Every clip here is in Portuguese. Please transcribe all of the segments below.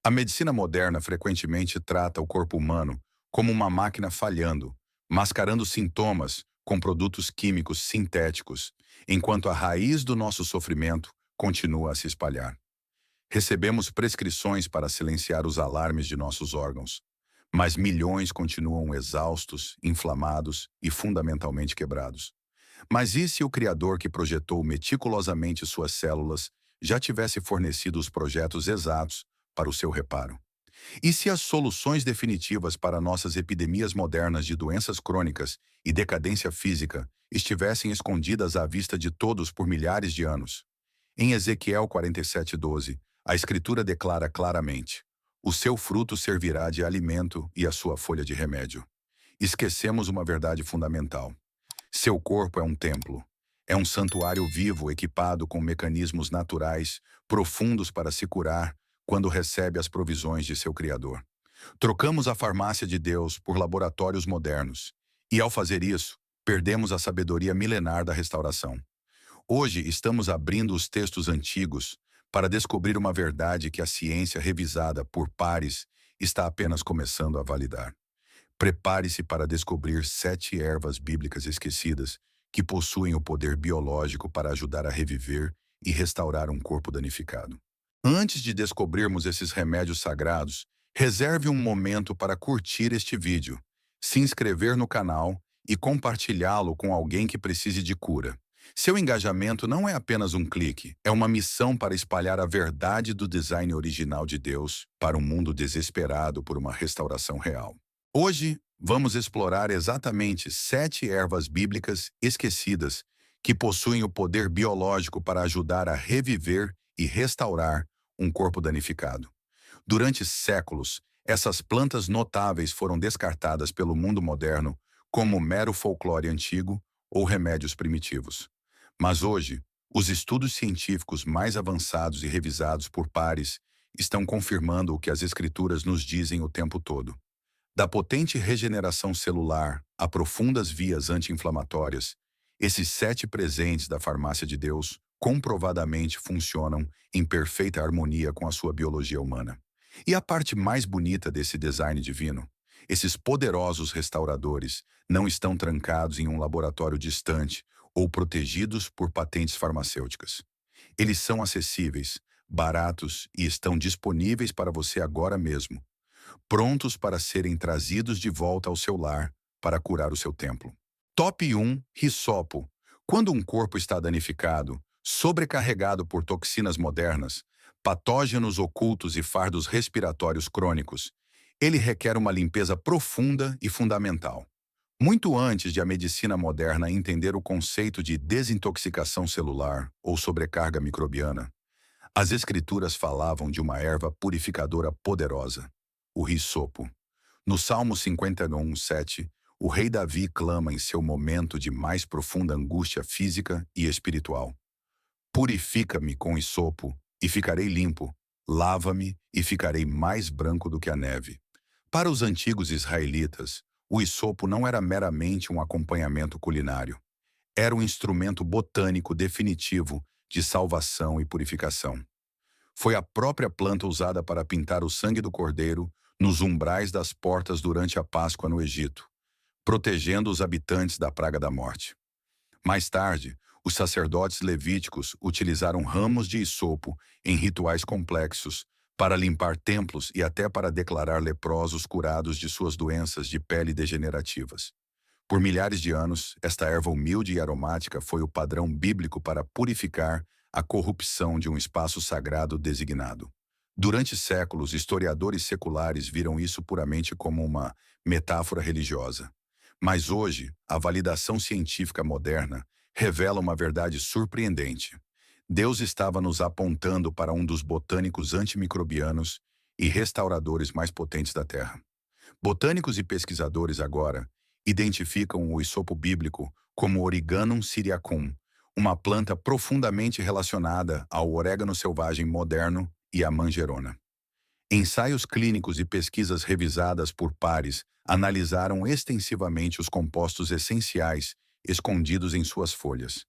A medicina moderna frequentemente trata o corpo humano como uma máquina falhando, mascarando sintomas com produtos químicos sintéticos, enquanto a raiz do nosso sofrimento continua a se espalhar. Recebemos prescrições para silenciar os alarmes de nossos órgãos, mas milhões continuam exaustos, inflamados e fundamentalmente quebrados. Mas e se o Criador que projetou meticulosamente suas células já tivesse fornecido os projetos exatos para o seu reparo? E se as soluções definitivas para nossas epidemias modernas de doenças crônicas e decadência física estivessem escondidas à vista de todos por milhares de anos? Em Ezequiel 47:12, a Escritura declara claramente: o seu fruto servirá de alimento e a sua folha de remédio. Esquecemos uma verdade fundamental. Seu corpo é um templo. É um santuário vivo equipado com mecanismos naturais, profundos para se curar quando recebe as provisões de seu Criador. Trocamos a farmácia de Deus por laboratórios modernos. E ao fazer isso, perdemos a sabedoria milenar da restauração. Hoje estamos abrindo os textos antigos para descobrir uma verdade que a ciência revisada por pares está apenas começando a validar. Prepare-se para descobrir 7 ervas bíblicas esquecidas que possuem o poder biológico para ajudar a reviver e restaurar um corpo danificado. Antes de descobrirmos esses remédios sagrados, reserve um momento para curtir este vídeo, se inscrever no canal e compartilhá-lo com alguém que precise de cura. Seu engajamento não é apenas um clique, é uma missão para espalhar a verdade do design original de Deus para um mundo desesperado por uma restauração real. Hoje, vamos explorar exatamente 7 ervas bíblicas esquecidas que possuem o poder biológico para ajudar a reviver e restaurar um corpo danificado. Durante séculos, essas plantas notáveis foram descartadas pelo mundo moderno como mero folclore antigo ou remédios primitivos. Mas hoje, os estudos científicos mais avançados e revisados por pares estão confirmando o que as Escrituras nos dizem o tempo todo. Da potente regeneração celular a profundas vias anti-inflamatórias, esses 7 presentes da farmácia de Deus comprovadamente funcionam em perfeita harmonia com a sua biologia humana. E a parte mais bonita desse design divino? Esses poderosos restauradores não estão trancados em um laboratório distante ou protegidos por patentes farmacêuticas. Eles são acessíveis, baratos e estão disponíveis para você agora mesmo, prontos para serem trazidos de volta ao seu lar para curar o seu templo. Top 1. Hisopo. Quando um corpo está danificado, sobrecarregado por toxinas modernas, patógenos ocultos e fardos respiratórios crônicos, ele requer uma limpeza profunda e fundamental. Muito antes de a medicina moderna entender o conceito de desintoxicação celular ou sobrecarga microbiana, as escrituras falavam de uma erva purificadora poderosa, o hisopo. No Salmo 51:7, o rei Davi clama em seu momento de mais profunda angústia física e espiritual: purifica-me com hisopo e ficarei limpo, lava-me e ficarei mais branco do que a neve. Para os antigos israelitas, o hisopo não era meramente um acompanhamento culinário. Era um instrumento botânico definitivo de salvação e purificação. Foi a própria planta usada para pintar o sangue do cordeiro nos umbrais das portas durante a Páscoa no Egito, protegendo os habitantes da praga da morte. Mais tarde, os sacerdotes levíticos utilizaram ramos de hisopo em rituais complexos para limpar templos e até para declarar leprosos curados de suas doenças de pele degenerativas. Por milhares de anos, esta erva humilde e aromática foi o padrão bíblico para purificar a corrupção de um espaço sagrado designado. Durante séculos, historiadores seculares viram isso puramente como uma metáfora religiosa. Mas hoje, a validação científica moderna revela uma verdade surpreendente. Deus estava nos apontando para um dos botânicos antimicrobianos e restauradores mais potentes da Terra. Botânicos e pesquisadores agora identificam o hisopo bíblico como Origanum syriacum, uma planta profundamente relacionada ao orégano selvagem moderno e à manjerona. Ensaios clínicos e pesquisas revisadas por pares analisaram extensivamente os compostos essenciais escondidos em suas folhas,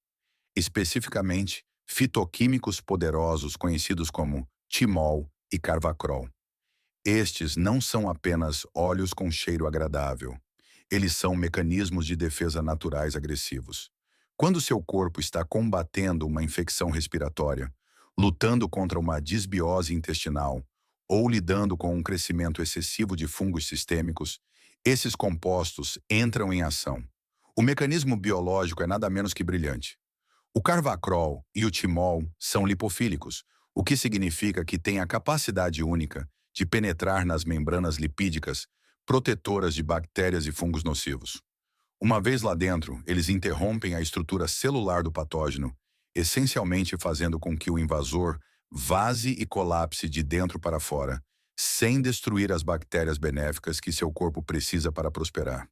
especificamente fitoquímicos poderosos conhecidos como timol e carvacrol. Estes não são apenas óleos com cheiro agradável. Eles são mecanismos de defesa naturais agressivos. Quando seu corpo está combatendo uma infecção respiratória, lutando contra uma disbiose intestinal ou lidando com um crescimento excessivo de fungos sistêmicos, esses compostos entram em ação. O mecanismo biológico é nada menos que brilhante. O carvacrol e o timol são lipofílicos, o que significa que têm a capacidade única de penetrar nas membranas lipídicas protetoras de bactérias e fungos nocivos. Uma vez lá dentro, eles interrompem a estrutura celular do patógeno, essencialmente fazendo com que o invasor vaze e colapse de dentro para fora, sem destruir as bactérias benéficas que seu corpo precisa para prosperar.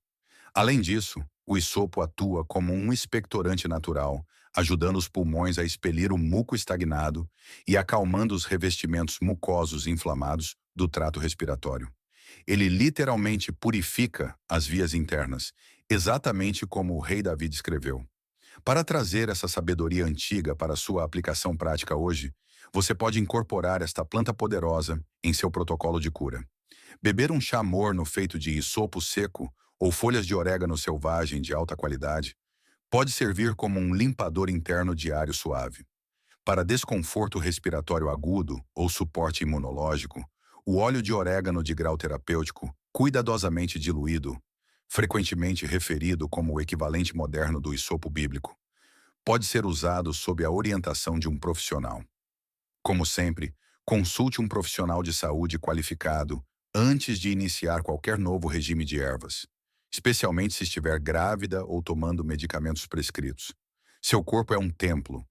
Além disso, o hisopo atua como um expectorante natural, ajudando os pulmões a expelir o muco estagnado e acalmando os revestimentos mucosos inflamados do trato respiratório. Ele literalmente purifica as vias internas, exatamente como o rei Davi descreveu. Para trazer essa sabedoria antiga para sua aplicação prática hoje, você pode incorporar esta planta poderosa em seu protocolo de cura. Beber um chá morno feito de hisopo seco ou folhas de orégano selvagem de alta qualidade pode servir como um limpador interno diário suave. Para desconforto respiratório agudo ou suporte imunológico, o óleo de orégano de grau terapêutico, cuidadosamente diluído, frequentemente referido como o equivalente moderno do hisopo bíblico, pode ser usado sob a orientação de um profissional. Como sempre, consulte um profissional de saúde qualificado antes de iniciar qualquer novo regime de ervas, especialmente se estiver grávida ou tomando medicamentos prescritos. Seu corpo é um templo.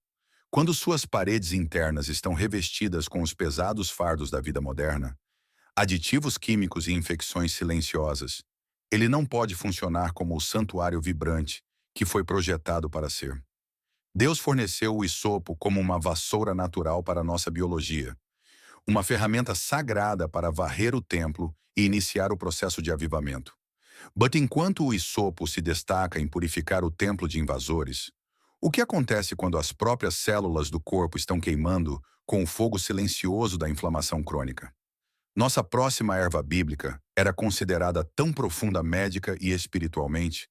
Quando suas paredes internas estão revestidas com os pesados fardos da vida moderna, aditivos químicos e infecções silenciosas, ele não pode funcionar como o santuário vibrante que foi projetado para ser. Deus forneceu o hisopo como uma vassoura natural para a nossa biologia, uma ferramenta sagrada para varrer o templo e iniciar o processo de avivamento. Mas enquanto o hisopo se destaca em purificar o templo de invasores, o que acontece quando as próprias células do corpo estão queimando com o fogo silencioso da inflamação crônica? Nossa próxima erva bíblica era considerada tão profunda médica e espiritualmente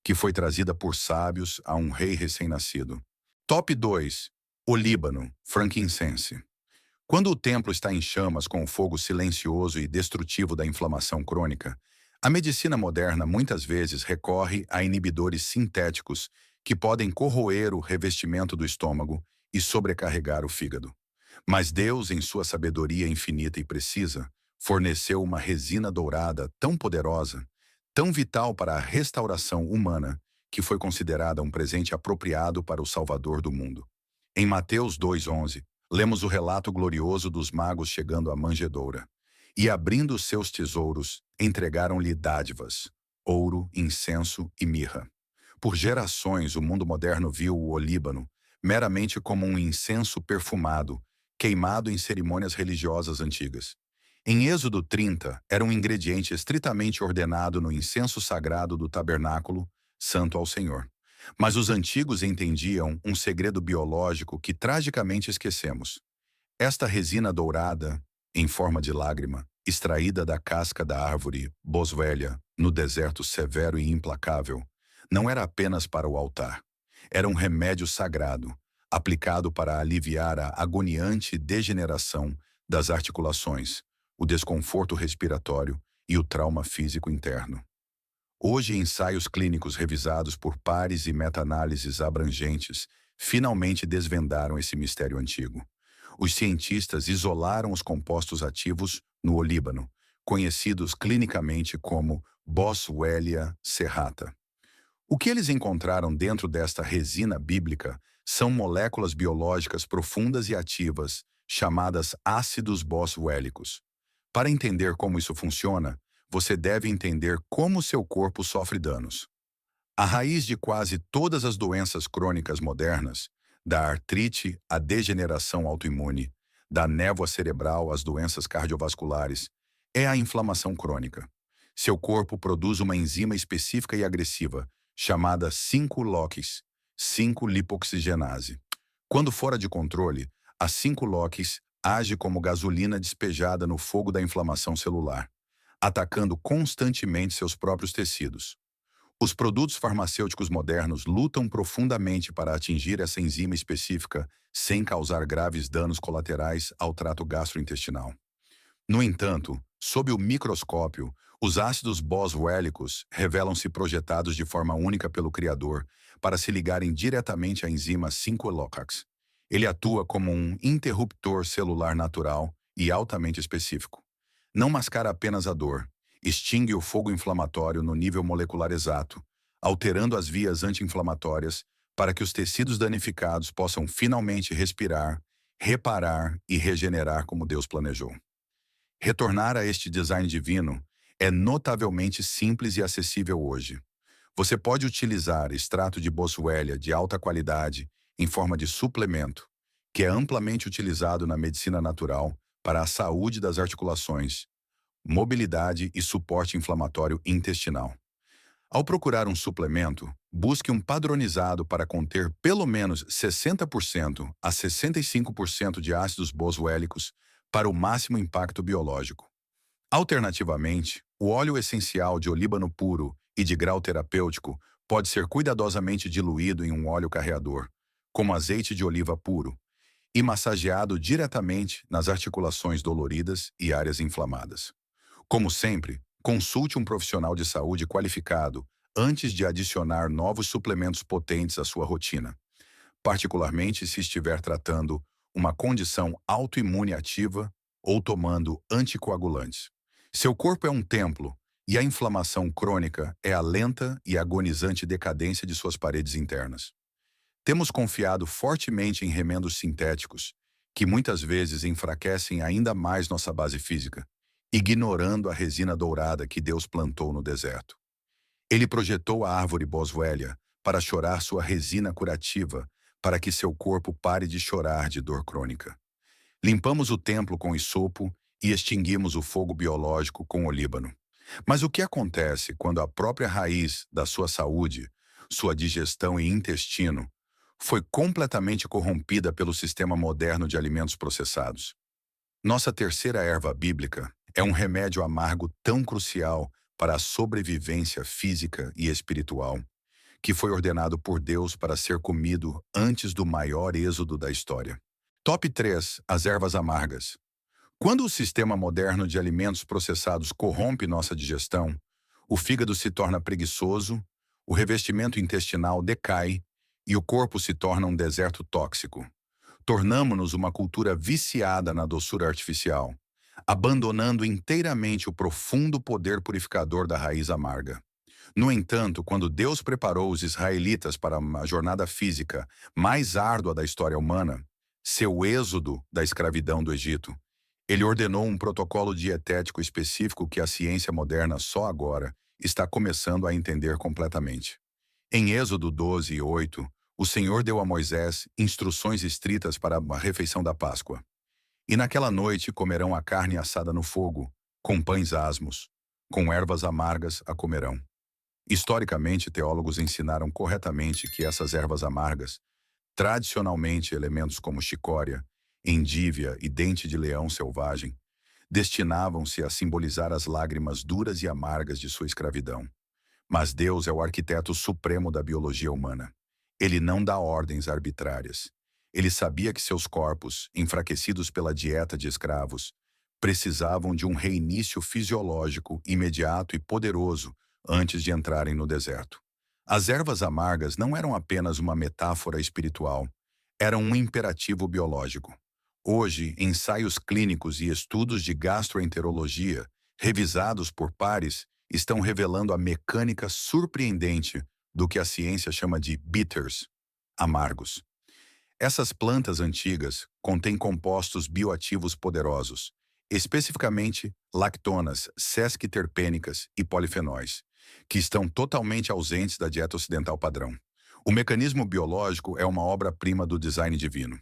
que foi trazida por sábios a um rei recém-nascido. Top 2. O Líbano, frankincense. Quando o templo está em chamas com o fogo silencioso e destrutivo da inflamação crônica, a medicina moderna muitas vezes recorre a inibidores sintéticos que podem corroer o revestimento do estômago e sobrecarregar o fígado. Mas Deus, em sua sabedoria infinita e precisa, forneceu uma resina dourada tão poderosa, tão vital para a restauração humana, que foi considerada um presente apropriado para o Salvador do mundo. Em Mateus 2:11, lemos o relato glorioso dos magos chegando à manjedoura. E abrindo seus tesouros, entregaram-lhe dádivas, ouro, incenso e mirra. Por gerações, o mundo moderno viu o olíbano meramente como um incenso perfumado, queimado em cerimônias religiosas antigas. Em Êxodo 30, era um ingrediente estritamente ordenado no incenso sagrado do tabernáculo, santo ao Senhor. Mas os antigos entendiam um segredo biológico que tragicamente esquecemos. Esta resina dourada, em forma de lágrima, extraída da casca da árvore boswellia, no deserto severo e implacável, não era apenas para o altar. Era um remédio sagrado, aplicado para aliviar a agoniante degeneração das articulações, o desconforto respiratório e o trauma físico interno. Hoje, ensaios clínicos revisados por pares e meta-análises abrangentes finalmente desvendaram esse mistério antigo. Os cientistas isolaram os compostos ativos no olíbano, conhecidos clinicamente como Boswellia serrata. O que eles encontraram dentro desta resina bíblica são moléculas biológicas profundas e ativas, chamadas ácidos boswellicos. Para entender como isso funciona, você deve entender como seu corpo sofre danos. A raiz de quase todas as doenças crônicas modernas, da artrite à degeneração autoimune, da névoa cerebral às doenças cardiovasculares, é a inflamação crônica. Seu corpo produz uma enzima específica e agressiva, chamada 5-LOX, 5-lipoxigenase. Quando fora de controle, a 5-LOX age como gasolina despejada no fogo da inflamação celular, atacando constantemente seus próprios tecidos. Os produtos farmacêuticos modernos lutam profundamente para atingir essa enzima específica sem causar graves danos colaterais ao trato gastrointestinal. No entanto, sob o microscópio, os ácidos boswellicos revelam-se projetados de forma única pelo Criador para se ligarem diretamente à enzima 5-Locax. Ele atua como um interruptor celular natural e altamente específico. Não mascara apenas a dor, extingue o fogo inflamatório no nível molecular exato, alterando as vias anti-inflamatórias para que os tecidos danificados possam finalmente respirar, reparar e regenerar como Deus planejou. Retornar a este design divino é notavelmente simples e acessível hoje. Você pode utilizar extrato de boswellia de alta qualidade em forma de suplemento, que é amplamente utilizado na medicina natural para a saúde das articulações, mobilidade e suporte inflamatório intestinal. Ao procurar um suplemento, busque um padronizado para conter pelo menos 60% a 65% de ácidos boswellicos para o máximo impacto biológico. Alternativamente, o óleo essencial de olíbano puro e de grau terapêutico pode ser cuidadosamente diluído em um óleo carreador, como azeite de oliva puro, e massageado diretamente nas articulações doloridas e áreas inflamadas. Como sempre, consulte um profissional de saúde qualificado antes de adicionar novos suplementos potentes à sua rotina, particularmente se estiver tratando uma condição autoimune ativa ou tomando anticoagulantes. Seu corpo é um templo e a inflamação crônica é a lenta e agonizante decadência de suas paredes internas. Temos confiado fortemente em remendos sintéticos, que muitas vezes enfraquecem ainda mais nossa base física, ignorando a resina dourada que Deus plantou no deserto. Ele projetou a árvore boswellia para chorar sua resina curativa, para que seu corpo pare de chorar de dor crônica. Limpamos o templo com hisopo e extinguimos o fogo biológico com olíbano. Mas o que acontece quando a própria raiz da sua saúde, sua digestão e intestino, foi completamente corrompida pelo sistema moderno de alimentos processados? Nossa terceira erva bíblica é um remédio amargo tão crucial para a sobrevivência física e espiritual, que foi ordenado por Deus para ser comido antes do maior êxodo da história. Top 3: as ervas amargas. Quando o sistema moderno de alimentos processados corrompe nossa digestão, o fígado se torna preguiçoso, o revestimento intestinal decai e o corpo se torna um deserto tóxico. Tornamo-nos uma cultura viciada na doçura artificial, abandonando inteiramente o profundo poder purificador da raiz amarga. No entanto, quando Deus preparou os israelitas para uma jornada física mais árdua da história humana, seu êxodo da escravidão do Egito, ele ordenou um protocolo dietético específico que a ciência moderna só agora está começando a entender completamente. Em Êxodo 12:8, o Senhor deu a Moisés instruções estritas para a refeição da Páscoa. E naquela noite comerão a carne assada no fogo, com pães asmos, com ervas amargas a comerão. Historicamente, teólogos ensinaram corretamente que essas ervas amargas, tradicionalmente elementos como chicória, endívia e dente de leão selvagem, destinavam-se a simbolizar as lágrimas duras e amargas de sua escravidão. Mas Deus é o arquiteto supremo da biologia humana. Ele não dá ordens arbitrárias. Ele sabia que seus corpos, enfraquecidos pela dieta de escravos, precisavam de um reinício fisiológico imediato e poderoso antes de entrarem no deserto. As ervas amargas não eram apenas uma metáfora espiritual, eram um imperativo biológico. Hoje, ensaios clínicos e estudos de gastroenterologia, revisados por pares, estão revelando a mecânica surpreendente do que a ciência chama de bitters, amargos. Essas plantas antigas contêm compostos bioativos poderosos, especificamente lactonas, sesquiterpênicas e polifenóis, que estão totalmente ausentes da dieta ocidental padrão. O mecanismo biológico é uma obra-prima do design divino.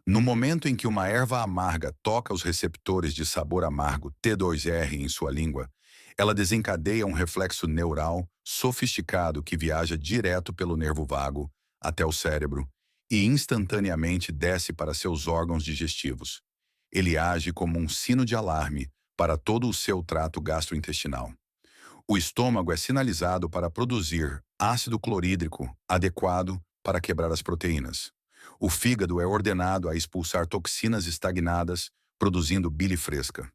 No momento em que uma erva amarga toca os receptores de sabor amargo T2R em sua língua, ela desencadeia um reflexo neural sofisticado que viaja direto pelo nervo vago até o cérebro e instantaneamente desce para seus órgãos digestivos. Ele age como um sino de alarme para todo o seu trato gastrointestinal. O estômago é sinalizado para produzir ácido clorídrico adequado para quebrar as proteínas. O fígado é ordenado a expulsar toxinas estagnadas, produzindo bile fresca.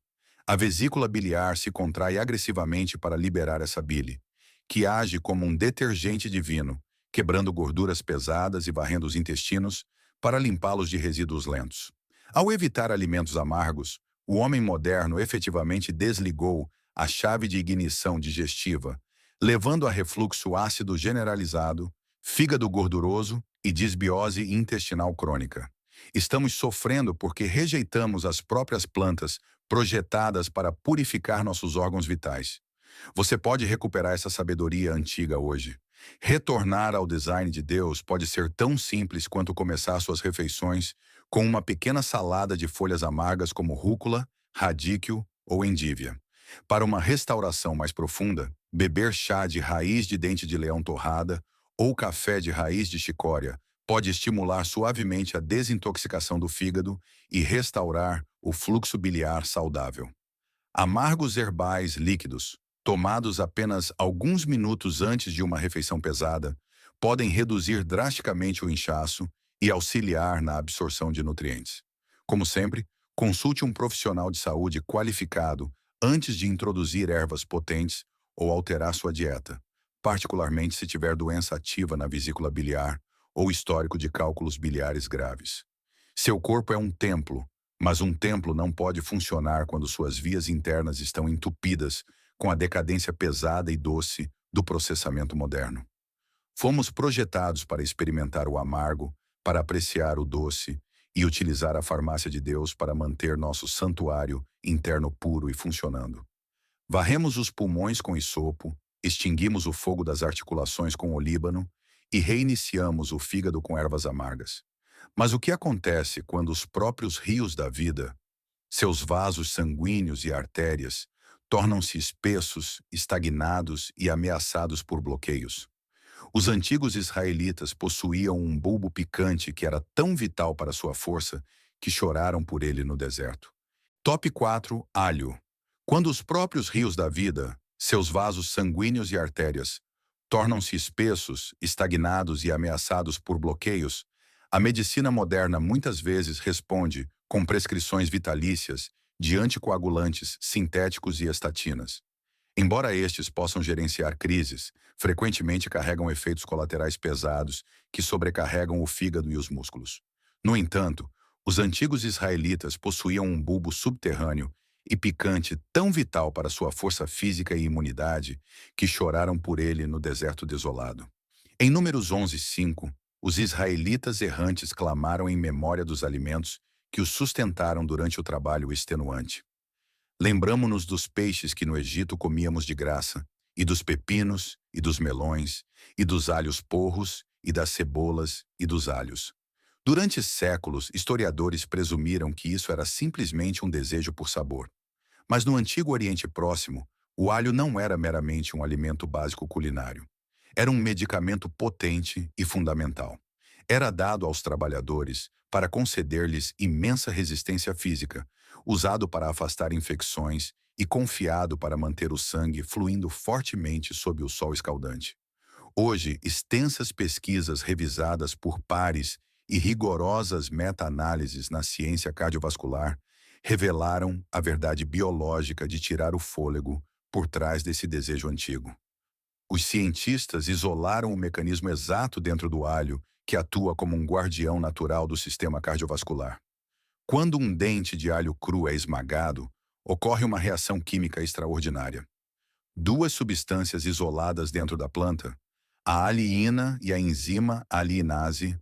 A vesícula biliar se contrai agressivamente para liberar essa bile, que age como um detergente divino, quebrando gorduras pesadas e varrendo os intestinos para limpá-los de resíduos lentos. Ao evitar alimentos amargos, o homem moderno efetivamente desligou a chave de ignição digestiva, levando a refluxo ácido generalizado, fígado gorduroso e disbiose intestinal crônica. Estamos sofrendo porque rejeitamos as próprias plantas projetadas para purificar nossos órgãos vitais. Você pode recuperar essa sabedoria antiga hoje. Retornar ao design de Deus pode ser tão simples quanto começar suas refeições com uma pequena salada de folhas amargas como rúcula, radíquio ou endívia. Para uma restauração mais profunda, beber chá de raiz de dente de leão torrada ou café de raiz de chicória pode estimular suavemente a desintoxicação do fígado e restaurar o fluxo biliar saudável. Amargos herbais líquidos, tomados apenas alguns minutos antes de uma refeição pesada, podem reduzir drasticamente o inchaço e auxiliar na absorção de nutrientes. Como sempre, consulte um profissional de saúde qualificado antes de introduzir ervas potentes ou alterar sua dieta, particularmente se tiver doença ativa na vesícula biliar ou histórico de cálculos biliares graves. Seu corpo é um templo, mas um templo não pode funcionar quando suas vias internas estão entupidas com a decadência pesada e doce do processamento moderno. Fomos projetados para experimentar o amargo, para apreciar o doce e utilizar a farmácia de Deus para manter nosso santuário interno puro e funcionando. Varremos os pulmões com hisopo, extinguimos o fogo das articulações com olíbano e reiniciamos o fígado com ervas amargas. Mas o que acontece quando os próprios rios da vida, seus vasos sanguíneos e artérias, tornam-se espessos, estagnados e ameaçados por bloqueios? Os antigos israelitas possuíam um bulbo picante que era tão vital para sua força que choraram por ele no deserto. Top 4. Alho. Quando os próprios rios da vida, seus vasos sanguíneos e artérias, tornam-se espessos, estagnados e ameaçados por bloqueios, a medicina moderna muitas vezes responde com prescrições vitalícias de anticoagulantes sintéticos e estatinas. Embora estes possam gerenciar crises, frequentemente carregam efeitos colaterais pesados que sobrecarregam o fígado e os músculos. No entanto, os antigos israelitas possuíam um bulbo subterrâneo e picante tão vital para sua força física e imunidade que choraram por ele no deserto desolado. Em Números 11:5, os israelitas errantes clamaram em memória dos alimentos que os sustentaram durante o trabalho extenuante. Lembramo-nos dos peixes que no Egito comíamos de graça, e dos pepinos, e dos melões, e dos alhos porros, e das cebolas, e dos alhos. Durante séculos, historiadores presumiram que isso era simplesmente um desejo por sabor. Mas no Antigo Oriente Próximo, o alho não era meramente um alimento básico culinário. Era um medicamento potente e fundamental. Era dado aos trabalhadores para conceder-lhes imensa resistência física, usado para afastar infecções e confiado para manter o sangue fluindo fortemente sob o sol escaldante. Hoje, extensas pesquisas revisadas por pares e rigorosas meta-análises na ciência cardiovascular revelaram a verdade biológica de tirar o fôlego por trás desse desejo antigo. Os cientistas isolaram o mecanismo exato dentro do alho que atua como um guardião natural do sistema cardiovascular. Quando um dente de alho cru é esmagado, ocorre uma reação química extraordinária. Duas substâncias isoladas dentro da planta, a aliina e a enzima aliinase,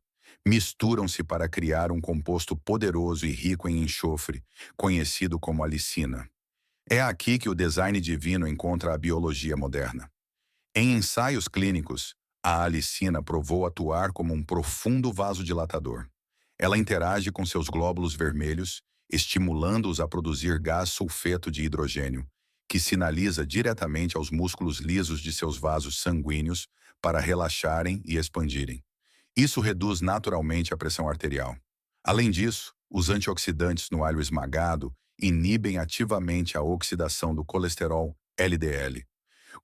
misturam-se para criar um composto poderoso e rico em enxofre, conhecido como alicina. É aqui que o design divino encontra a biologia moderna. Em ensaios clínicos, a alicina provou atuar como um profundo vasodilatador. Ela interage com seus glóbulos vermelhos, estimulando-os a produzir gás sulfeto de hidrogênio, que sinaliza diretamente aos músculos lisos de seus vasos sanguíneos para relaxarem e expandirem. Isso reduz naturalmente a pressão arterial. Além disso, os antioxidantes no alho esmagado inibem ativamente a oxidação do colesterol LDL.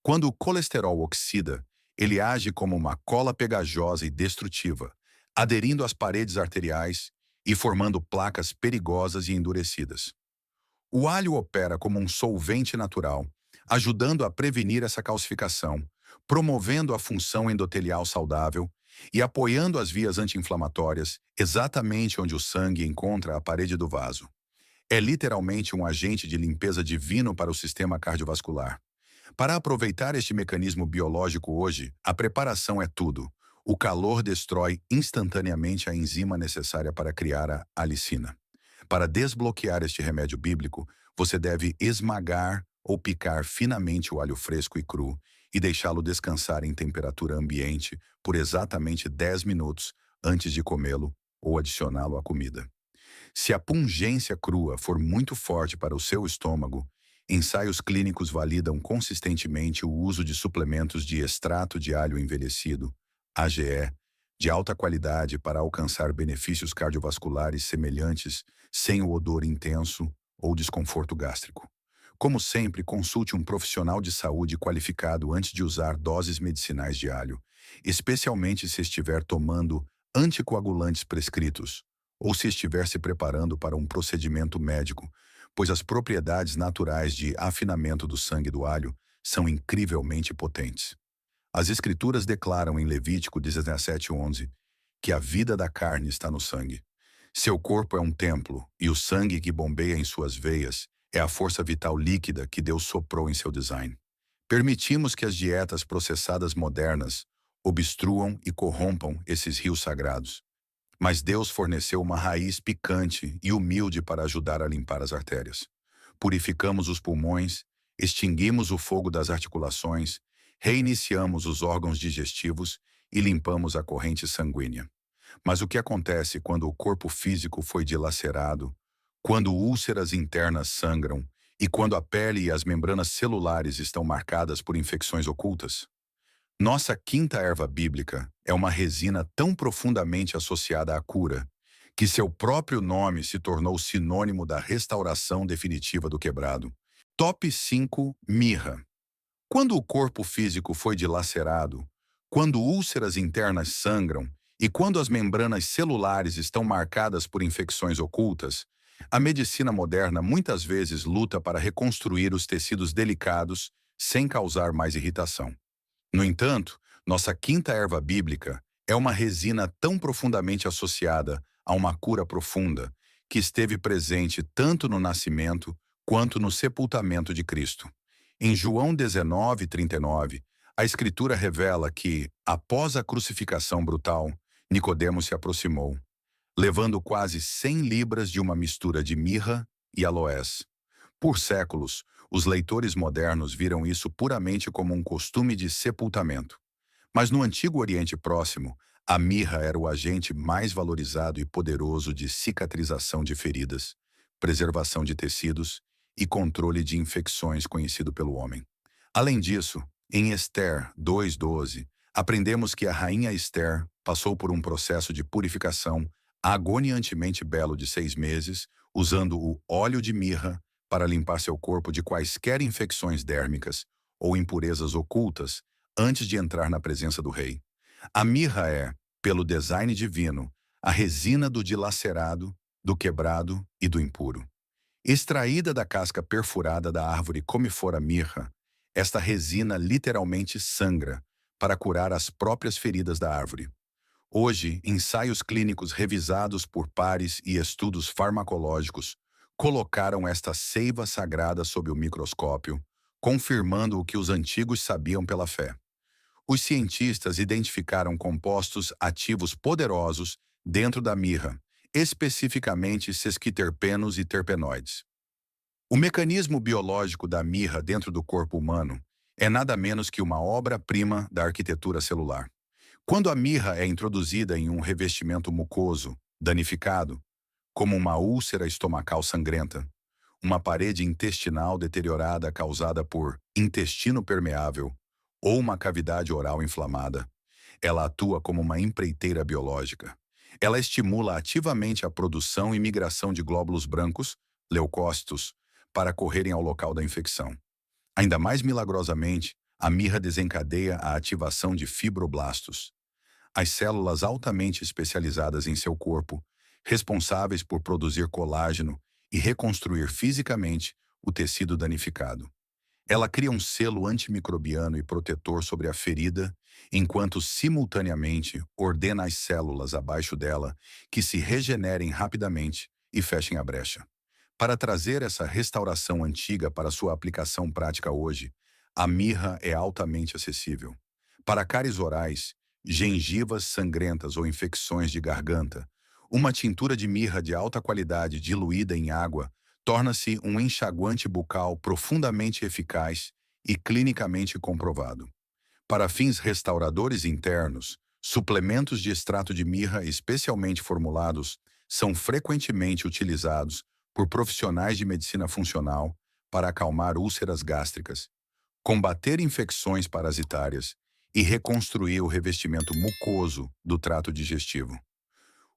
Quando o colesterol oxida, ele age como uma cola pegajosa e destrutiva, aderindo às paredes arteriais e formando placas perigosas e endurecidas. O alho opera como um solvente natural, ajudando a prevenir essa calcificação, promovendo a função endotelial saudável e apoiando as vias anti-inflamatórias exatamente onde o sangue encontra a parede do vaso. É literalmente um agente de limpeza divino para o sistema cardiovascular. Para aproveitar este mecanismo biológico hoje, a preparação é tudo. O calor destrói instantaneamente a enzima necessária para criar a alicina. Para desbloquear este remédio bíblico, você deve esmagar ou picar finamente o alho fresco e cru e deixá-lo descansar em temperatura ambiente por exatamente 10 minutos antes de comê-lo ou adicioná-lo à comida. Se a pungência crua for muito forte para o seu estômago, ensaios clínicos validam consistentemente o uso de suplementos de extrato de alho envelhecido, AGE, de alta qualidade para alcançar benefícios cardiovasculares semelhantes sem o odor intenso ou desconforto gástrico. Como sempre, consulte um profissional de saúde qualificado antes de usar doses medicinais de alho, especialmente se estiver tomando anticoagulantes prescritos ou se estiver se preparando para um procedimento médico, pois as propriedades naturais de afinamento do sangue do alho são incrivelmente potentes. As Escrituras declaram em Levítico 17:11 que a vida da carne está no sangue. Seu corpo é um templo, e o sangue que bombeia em suas veias é a força vital líquida que Deus soprou em seu design. Permitimos que as dietas processadas modernas obstruam e corrompam esses rios sagrados. Mas Deus forneceu uma raiz picante e humilde para ajudar a limpar as artérias. Purificamos os pulmões, extinguimos o fogo das articulações, reiniciamos os órgãos digestivos e limpamos a corrente sanguínea. Mas o que acontece quando o corpo físico foi dilacerado, quando úlceras internas sangram e quando a pele e as membranas celulares estão marcadas por infecções ocultas? Nossa quinta erva bíblica é uma resina tão profundamente associada à cura, que seu próprio nome se tornou sinônimo da restauração definitiva do quebrado. Top 5: mirra. Quando o corpo físico foi dilacerado, quando úlceras internas sangram e quando as membranas celulares estão marcadas por infecções ocultas, a medicina moderna muitas vezes luta para reconstruir os tecidos delicados sem causar mais irritação. No entanto, nossa quinta erva bíblica é uma resina tão profundamente associada a uma cura profunda que esteve presente tanto no nascimento quanto no sepultamento de Cristo. Em João 19:39, a Escritura revela que, após a crucificação brutal, Nicodemo se aproximou, levando quase 100 libras de uma mistura de mirra e aloés. Por séculos, os leitores modernos viram isso puramente como um costume de sepultamento. Mas no Antigo Oriente Próximo, a mirra era o agente mais valorizado e poderoso de cicatrização de feridas, preservação de tecidos e controle de infecções conhecido pelo homem. Além disso, em Ester 2:12, aprendemos que a rainha Ester passou por um processo de purificação agoniantemente belo de 6 meses, usando o óleo de mirra para limpar seu corpo de quaisquer infecções dérmicas ou impurezas ocultas antes de entrar na presença do rei. A mirra é, pelo design divino, a resina do dilacerado, do quebrado e do impuro. Extraída da casca perfurada da árvore comifora mirra, esta resina literalmente sangra para curar as próprias feridas da árvore. Hoje, ensaios clínicos revisados por pares e estudos farmacológicos colocaram esta seiva sagrada sob o microscópio, confirmando o que os antigos sabiam pela fé. Os cientistas identificaram compostos ativos poderosos dentro da mirra, especificamente sesquiterpenos e terpenoides. O mecanismo biológico da mirra dentro do corpo humano é nada menos que uma obra-prima da arquitetura celular. Quando a mirra é introduzida em um revestimento mucoso, danificado, como uma úlcera estomacal sangrenta, uma parede intestinal deteriorada causada por intestino permeável ou uma cavidade oral inflamada, ela atua como uma empreiteira biológica. Ela estimula ativamente a produção e migração de glóbulos brancos, leucócitos, para correrem ao local da infecção. Ainda mais milagrosamente, a mirra desencadeia a ativação de fibroblastos, as células altamente especializadas em seu corpo, responsáveis por produzir colágeno e reconstruir fisicamente o tecido danificado. Ela cria um selo antimicrobiano e protetor sobre a ferida, enquanto simultaneamente ordena às células abaixo dela que se regenerem rapidamente e fechem a brecha. Para trazer essa restauração antiga para sua aplicação prática hoje, a mirra é altamente acessível. Para cáries orais, gengivas sangrentas ou infecções de garganta, uma tintura de mirra de alta qualidade diluída em água torna-se um enxaguante bucal profundamente eficaz e clinicamente comprovado. Para fins restauradores internos, suplementos de extrato de mirra especialmente formulados são frequentemente utilizados por profissionais de medicina funcional para acalmar úlceras gástricas, combater infecções parasitárias e reconstruir o revestimento mucoso do trato digestivo.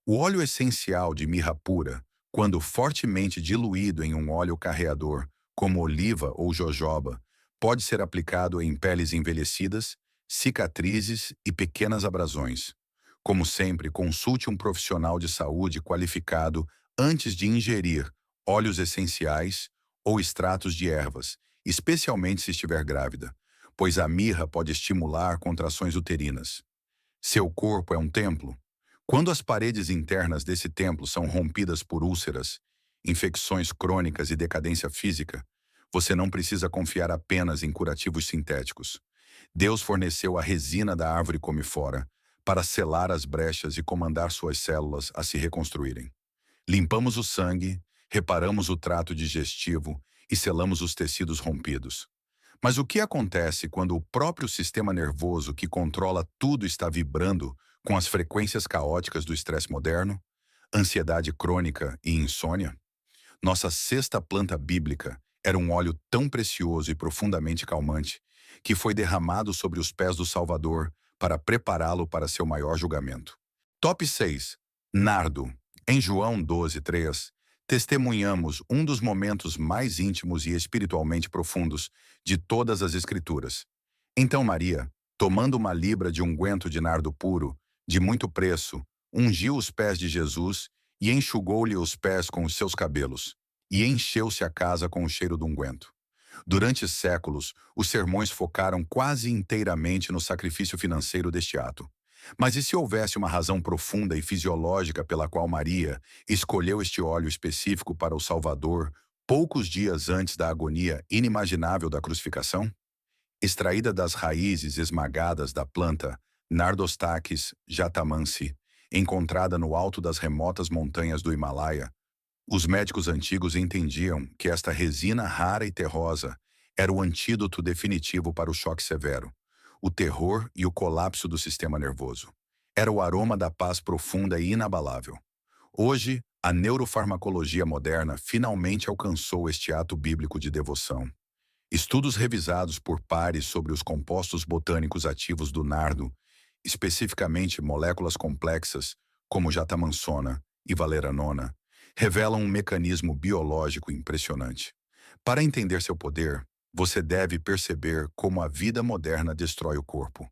O óleo essencial de mirra pura, quando fortemente diluído em um óleo carreador, como oliva ou jojoba, pode ser aplicado em peles envelhecidas, cicatrizes e pequenas abrasões. Como sempre, consulte um profissional de saúde qualificado antes de ingerir óleos essenciais ou extratos de ervas, especialmente se estiver grávida, pois a mirra pode estimular contrações uterinas. Seu corpo é um templo. Quando as paredes internas desse templo são rompidas por úlceras, infecções crônicas e decadência física, você não precisa confiar apenas em curativos sintéticos. Deus forneceu a resina da árvore comifora para selar as brechas e comandar suas células a se reconstruírem. Limpamos o sangue, reparamos o trato digestivo e selamos os tecidos rompidos. Mas o que acontece quando o próprio sistema nervoso que controla tudo está vibrando com as frequências caóticas do estresse moderno, ansiedade crônica e insônia? Nossa sexta planta bíblica era um óleo tão precioso e profundamente calmante que foi derramado sobre os pés do Salvador para prepará-lo para seu maior julgamento. Top 6. Nardo. Em João 12:3, testemunhamos um dos momentos mais íntimos e espiritualmente profundos de todas as Escrituras. Então Maria, tomando uma libra de unguento de nardo puro, de muito preço, ungiu os pés de Jesus e enxugou-lhe os pés com os seus cabelos, e encheu-se a casa com o cheiro do unguento. Durante séculos, os sermões focaram quase inteiramente no sacrifício financeiro deste ato. Mas e se houvesse uma razão profunda e fisiológica pela qual Maria escolheu este óleo específico para o Salvador poucos dias antes da agonia inimaginável da crucificação? Extraída das raízes esmagadas da planta Nardostaches jatamansi, encontrada no alto das remotas montanhas do Himalaia, os médicos antigos entendiam que esta resina rara e terrosa era o antídoto definitivo para o choque severo, o terror e o colapso do sistema nervoso. Era o aroma da paz profunda e inabalável. Hoje, a neurofarmacologia moderna finalmente alcançou este ato bíblico de devoção. Estudos revisados por pares sobre os compostos botânicos ativos do nardo, especificamente moléculas complexas como jatamansona e valeranona, revelam um mecanismo biológico impressionante. Para entender seu poder, você deve perceber como a vida moderna destrói o corpo.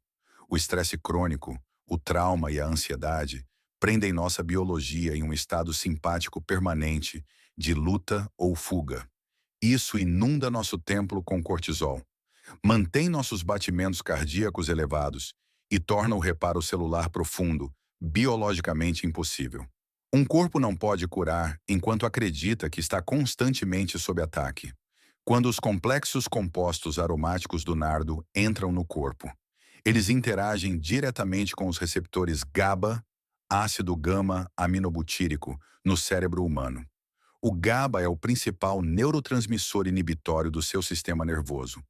O estresse crônico, o trauma e a ansiedade prendem nossa biologia em um estado simpático permanente de luta ou fuga. Isso inunda nosso templo com cortisol, mantém nossos batimentos cardíacos elevados e torna o reparo celular profundo biologicamente impossível. Um corpo não pode curar enquanto acredita que está constantemente sob ataque. Quando os complexos compostos aromáticos do nardo entram no corpo, eles interagem diretamente com os receptores GABA, ácido gama-aminobutírico, no cérebro humano. O GABA é o principal neurotransmissor inibitório do seu sistema nervoso.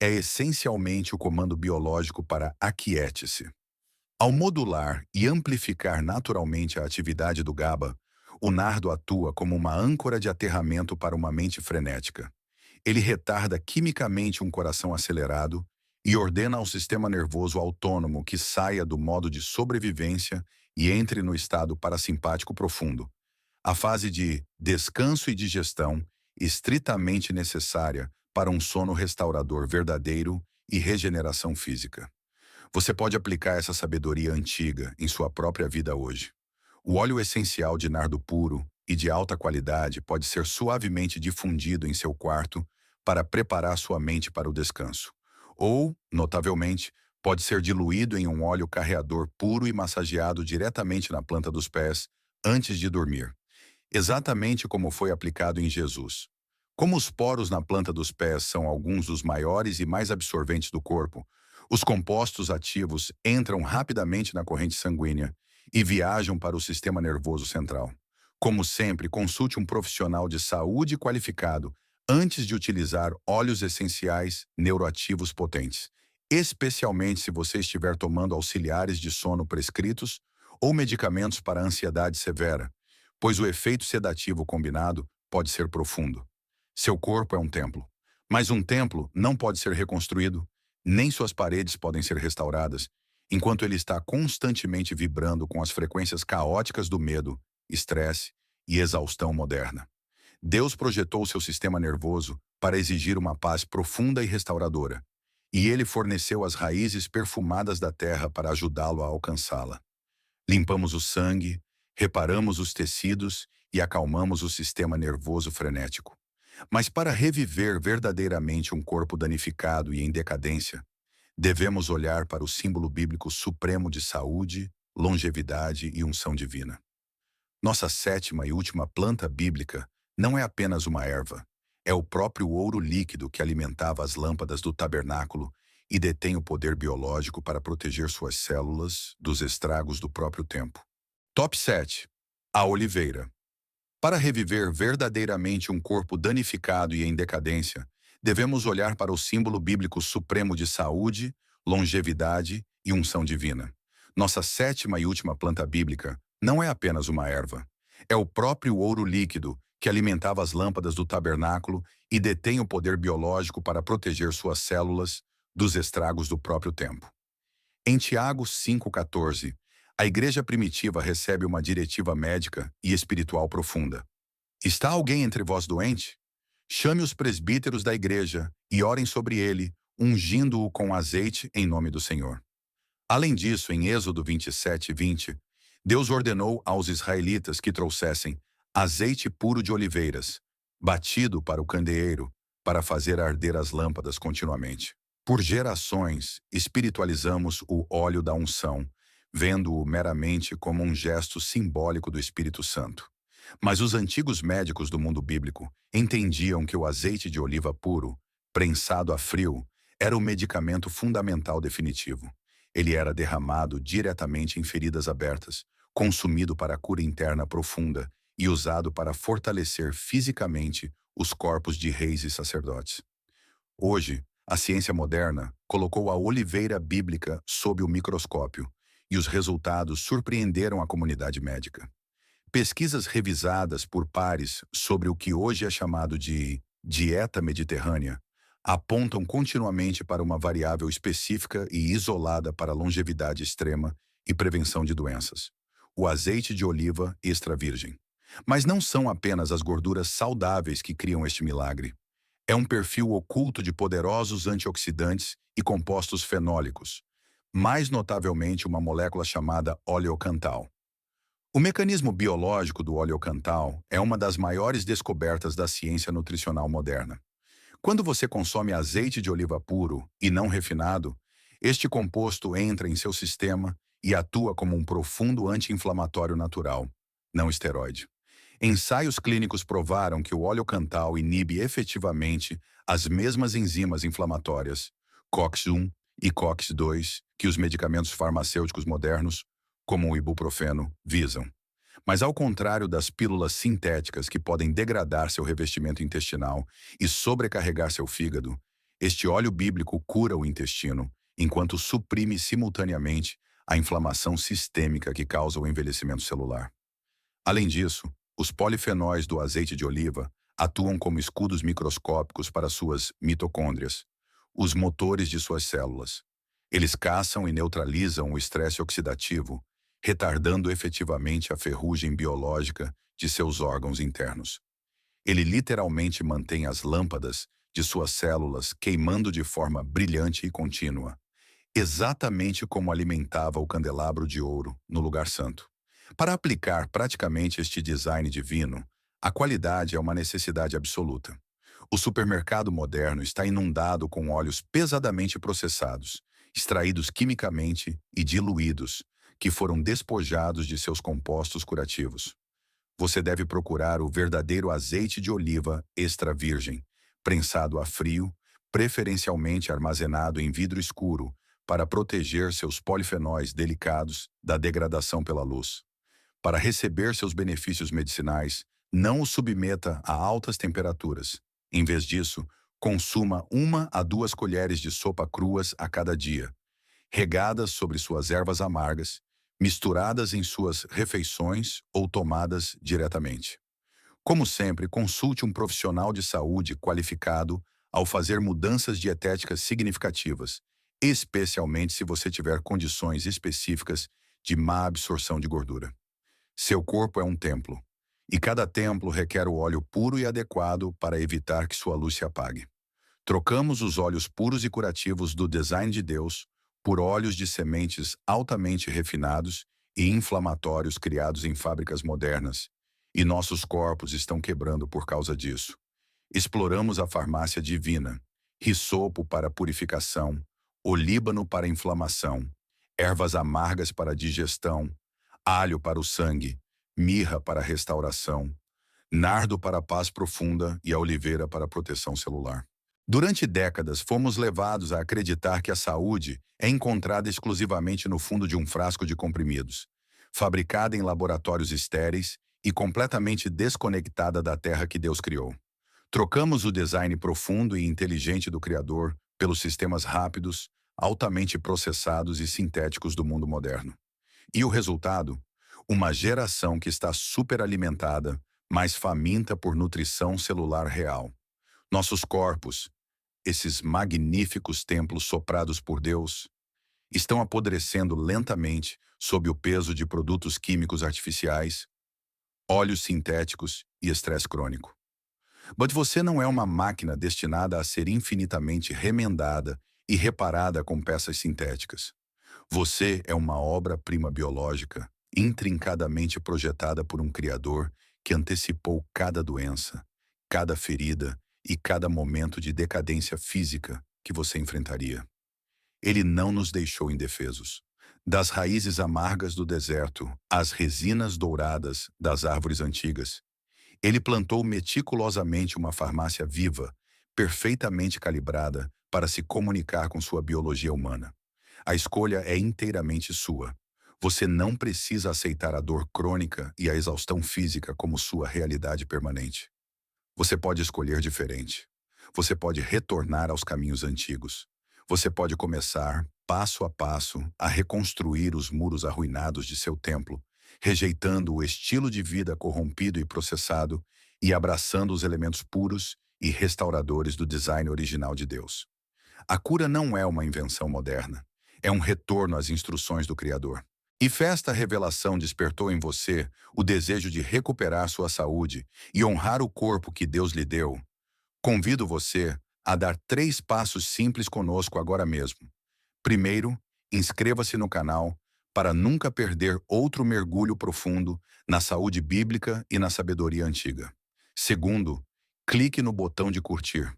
É essencialmente o comando biológico para aquiete-se. Ao modular e amplificar naturalmente a atividade do GABA, o nardo atua como uma âncora de aterramento para uma mente frenética. Ele retarda quimicamente um coração acelerado e ordena ao sistema nervoso autônomo que saia do modo de sobrevivência e entre no estado parasimpático profundo, a fase de descanso e digestão estritamente necessária para um sono restaurador verdadeiro e regeneração física. Você pode aplicar essa sabedoria antiga em sua própria vida hoje. O óleo essencial de nardo puro e de alta qualidade pode ser suavemente difundido em seu quarto para preparar sua mente para o descanso. Ou, notavelmente, pode ser diluído em um óleo carreador puro e massageado diretamente na planta dos pés antes de dormir, exatamente como foi aplicado em Jesus. Como os poros na planta dos pés são alguns dos maiores e mais absorventes do corpo, os compostos ativos entram rapidamente na corrente sanguínea e viajam para o sistema nervoso central. Como sempre, consulte um profissional de saúde qualificado antes de utilizar óleos essenciais neuroativos potentes, especialmente se você estiver tomando auxiliares de sono prescritos ou medicamentos para ansiedade severa, pois o efeito sedativo combinado pode ser profundo. Seu corpo é um templo, mas um templo não pode ser reconstruído, nem suas paredes podem ser restauradas, enquanto ele está constantemente vibrando com as frequências caóticas do medo, estresse e exaustão moderna. Deus projetou seu sistema nervoso para exigir uma paz profunda e restauradora, e ele forneceu as raízes perfumadas da terra para ajudá-lo a alcançá-la. Limpamos o sangue, reparamos os tecidos e acalmamos o sistema nervoso frenético. Mas para reviver verdadeiramente um corpo danificado e em decadência, devemos olhar para o símbolo bíblico supremo de saúde, longevidade e unção divina. Nossa sétima e última planta bíblica não é apenas uma erva, é o próprio ouro líquido que alimentava as lâmpadas do tabernáculo e detém o poder biológico para proteger suas células dos estragos do próprio tempo. Top 7. A oliveira. Para reviver verdadeiramente um corpo danificado e em decadência, devemos olhar para o símbolo bíblico supremo de saúde, longevidade e unção divina. Nossa sétima e última planta bíblica não é apenas uma erva. É o próprio ouro líquido que alimentava as lâmpadas do tabernáculo e detém o poder biológico para proteger suas células dos estragos do próprio tempo. Em Tiago 5,14, a igreja primitiva recebe uma diretiva médica e espiritual profunda. Está alguém entre vós doente? Chame os presbíteros da igreja e orem sobre ele, ungindo-o com azeite em nome do Senhor. Além disso, em Êxodo 27:20, Deus ordenou aos israelitas que trouxessem azeite puro de oliveiras, batido para o candeeiro, para fazer arder as lâmpadas continuamente. Por gerações, espiritualizamos o óleo da unção, vendo-o meramente como um gesto simbólico do Espírito Santo. Mas os antigos médicos do mundo bíblico entendiam que o azeite de oliva puro, prensado a frio, era o medicamento fundamental definitivo. Ele era derramado diretamente em feridas abertas, consumido para a cura interna profunda e usado para fortalecer fisicamente os corpos de reis e sacerdotes. Hoje, a ciência moderna colocou a oliveira bíblica sob o microscópio e os resultados surpreenderam a comunidade médica. Pesquisas revisadas por pares sobre o que hoje é chamado de dieta mediterrânea apontam continuamente para uma variável específica e isolada para longevidade extrema e prevenção de doenças: o azeite de oliva extra virgem. Mas não são apenas as gorduras saudáveis que criam este milagre. É um perfil oculto de poderosos antioxidantes e compostos fenólicos, mais notavelmente uma molécula chamada oleocantal. O mecanismo biológico do oleocantal é uma das maiores descobertas da ciência nutricional moderna. Quando você consome azeite de oliva puro e não refinado, este composto entra em seu sistema e atua como um profundo anti-inflamatório natural, não esteroide. Ensaios clínicos provaram que o oleocantal inibe efetivamente as mesmas enzimas inflamatórias, COX-1 e COX-2, que os medicamentos farmacêuticos modernos, como o ibuprofeno, visam. Mas ao contrário das pílulas sintéticas que podem degradar seu revestimento intestinal e sobrecarregar seu fígado, este óleo bíblico cura o intestino, enquanto suprime simultaneamente a inflamação sistêmica que causa o envelhecimento celular. Além disso, os polifenóis do azeite de oliva atuam como escudos microscópicos para suas mitocôndrias, os motores de suas células. Eles caçam e neutralizam o estresse oxidativo, retardando efetivamente a ferrugem biológica de seus órgãos internos. Ele literalmente mantém as lâmpadas de suas células queimando de forma brilhante e contínua, exatamente como alimentava o candelabro de ouro no lugar santo. Para aplicar praticamente este design divino, a qualidade é uma necessidade absoluta. O supermercado moderno está inundado com óleos pesadamente processados, extraídos quimicamente e diluídos, que foram despojados de seus compostos curativos. Você deve procurar o verdadeiro azeite de oliva extra virgem, prensado a frio, preferencialmente armazenado em vidro escuro, para proteger seus polifenóis delicados da degradação pela luz. Para receber seus benefícios medicinais, não o submeta a altas temperaturas. Em vez disso, consuma 1 a 2 colheres de sopa cruas a cada dia, regadas sobre suas ervas amargas, misturadas em suas refeições ou tomadas diretamente. Como sempre, consulte um profissional de saúde qualificado ao fazer mudanças dietéticas significativas, especialmente se você tiver condições específicas de má absorção de gordura. Seu corpo é um templo, e cada templo requer o óleo puro e adequado para evitar que sua luz se apague. Trocamos os óleos puros e curativos do design de Deus por óleos de sementes altamente refinados e inflamatórios criados em fábricas modernas, e nossos corpos estão quebrando por causa disso. Exploramos a farmácia divina, rissopo para purificação, olíbano para inflamação, ervas amargas para digestão, alho para o sangue, mirra para restauração, nardo para a paz profunda e a oliveira para a proteção celular. Durante décadas, fomos levados a acreditar que a saúde é encontrada exclusivamente no fundo de um frasco de comprimidos, fabricada em laboratórios estéreis e completamente desconectada da terra que Deus criou. Trocamos o design profundo e inteligente do Criador pelos sistemas rápidos, altamente processados e sintéticos do mundo moderno. E o resultado? Uma geração que está superalimentada, mas faminta por nutrição celular real. Nossos corpos, esses magníficos templos soprados por Deus, estão apodrecendo lentamente sob o peso de produtos químicos artificiais, óleos sintéticos e estresse crônico. Mas você não é uma máquina destinada a ser infinitamente remendada e reparada com peças sintéticas. Você é uma obra-prima biológica, intrincadamente projetada por um Criador que antecipou cada doença, cada ferida e cada momento de decadência física que você enfrentaria. Ele não nos deixou indefesos. Das raízes amargas do deserto às resinas douradas das árvores antigas, ele plantou meticulosamente uma farmácia viva, perfeitamente calibrada para se comunicar com sua biologia humana. A escolha é inteiramente sua. Você não precisa aceitar a dor crônica e a exaustão física como sua realidade permanente. Você pode escolher diferente. Você pode retornar aos caminhos antigos. Você pode começar, passo a passo, a reconstruir os muros arruinados de seu templo, rejeitando o estilo de vida corrompido e processado e abraçando os elementos puros e restauradores do design original de Deus. A cura não é uma invenção moderna. É um retorno às instruções do Criador. E fé esta revelação despertou em você o desejo de recuperar sua saúde e honrar o corpo que Deus lhe deu. Convido você a dar 3 passos simples conosco agora mesmo. Primeiro, inscreva-se no canal para nunca perder outro mergulho profundo na saúde bíblica e na sabedoria antiga. Segundo, clique no botão de curtir.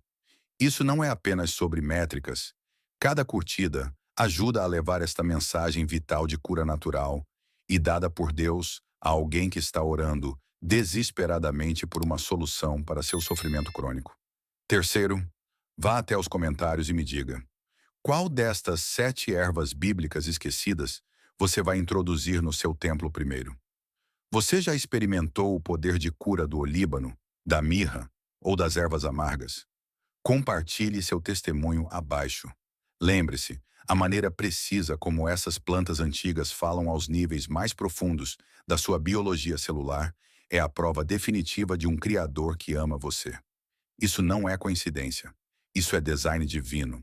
Isso não é apenas sobre métricas. Cada curtida ajuda a levar esta mensagem vital de cura natural e dada por Deus a alguém que está orando desesperadamente por uma solução para seu sofrimento crônico. Terceiro, vá até os comentários e me diga: qual destas 7 ervas bíblicas esquecidas você vai introduzir no seu templo primeiro? Você já experimentou o poder de cura do olíbano, da mirra ou das ervas amargas? Compartilhe seu testemunho abaixo. Lembre-se, a maneira precisa como essas plantas antigas falam aos níveis mais profundos da sua biologia celular é a prova definitiva de um Criador que ama você. Isso não é coincidência. Isso é design divino.